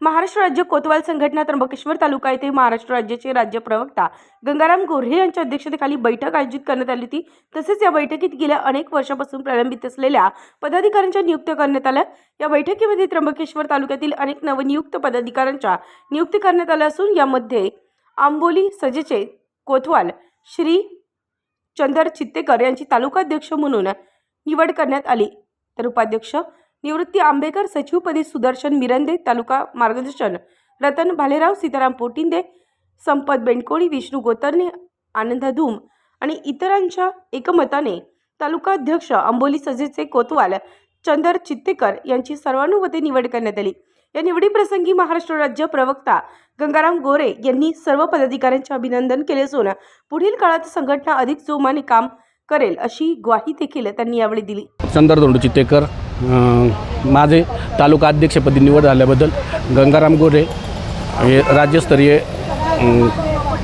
महाराष्ट्र राज्य कोतवाल संघटना त्र्यंबकेश्वर तालुका येथे महाराष्ट्र राज्याचे राज्य प्रवक्ता गंगाराम गोऱ्हे यांच्या अध्यक्षतेखाली बैठक आयोजित करण्यात आली होती। तसेच या बैठकीत गेल्या अनेक वर्षापासून प्रलंबित असलेल्या पदाधिकाऱ्यांच्या नियुक्त्या करण्यात आल्या। या बैठकीमध्ये त्र्यंबकेश्वर तालुक्यातील अनेक नवनियुक्त पदाधिकाऱ्यांच्या नियुक्ती करण्यात आल्या असून यामध्ये आंबोली सजेचे कोतवाल श्री चंदर चित्तेकर यांची तालुकाध्यक्ष म्हणून निवड करण्यात आली, तर उपाध्यक्ष निवृत्ती आंबेकर, सचिवपदी सुदर्शन मिरंदे, तालुका मार्गदर्शन रतन भालेराव, सीताराम पोटिंदे, संपत बेंडकोळी, विष्णू गोतरणे, आनंद धूम आणि इतरांच्या एकमताने तालुकाध्यक्ष आंबोली सजेचे कोतवाल चंदर चित्तेकर यांची सर्वानुमते निवड करण्यात आली। या निवडीप्रसंगी महाराष्ट्र राज्य प्रवक्ता गंगाराम गोरे यांनी सर्व पदाधिकाऱ्यांचे अभिनंदन केले असून पुढील काळात संघटना अधिक जोमाने काम करेल अशी ग्वाही देखील त्यांनी यावेळी दिली। चंदर धोंडू चित्तेकर माझे तालुका अध्यक्षपदी निवड झाल्याबद्दल गंगाराम गोरे हे राज्यस्तरीय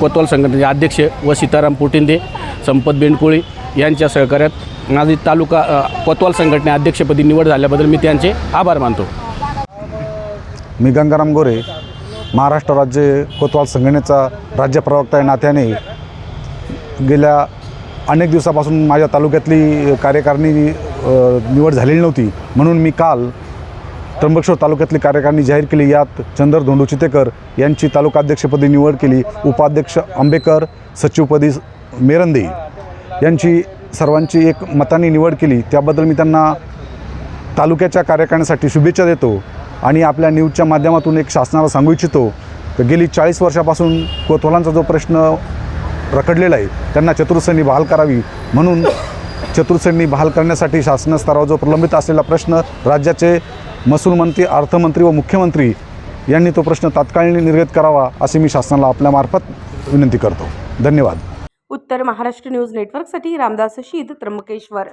कोतवाल संघटनेचे अध्यक्ष व सीताराम पोटिंदे, संपत बेंडकोळी यांच्या सहकार्यात माझी तालुका कोतवाल संघटने अध्यक्षपदी निवड झाल्याबद्दल मी त्यांचे आभार मानतो। मी गंगाराम गोरे महाराष्ट्र राज्य कोतवाल संघटनेचा राज्य प्रवक्ता या नात्याने गेल्या अनेक दिवसापासून माझ्या तालुक्यातली कार्यकारिणी निवड झालेली नव्हती, म्हणून मी काल त्र्यंबकेश्वर तालुक्यातली कार्यकारिणी जाहीर केली। यात चंदर धोंडू चित्तेकर यांची तालुकाध्यक्षपदी निवड केली, उपाध्यक्ष आंबेकर, सचिवपदी मिरंदे यांची सर्वांची एक मताने निवड केली। त्याबद्दल मी त्यांना तालुक्याच्या कार्यकारिणीसाठी शुभेच्छा देतो आणि आपल्या न्यूजच्या माध्यमातून एक शासनाला सांगू इच्छितो की गेली 40 वर्षापासून कोतवालांचा जो प्रश्न रखडलेला आहे त्यांना चतुर्थश्रेणी बहाल करावी, म्हणून चतुर्थश्रेणी बहाल करण्यासाठी शासन स्तरावर जो प्रलंबित असलेला प्रश्न राज्याचे महसूल मंत्री, अर्थमंत्री व मुख्यमंत्री यांनी तो प्रश्न तात्काळ निर्गत करावा असे मी शासनाला आपल्यामार्फत विनंती करतो। धन्यवाद। उत्तर महाराष्ट्र न्यूज नेटवर्कसाठी रामदास शीद, त्र्यंबकेश्वर।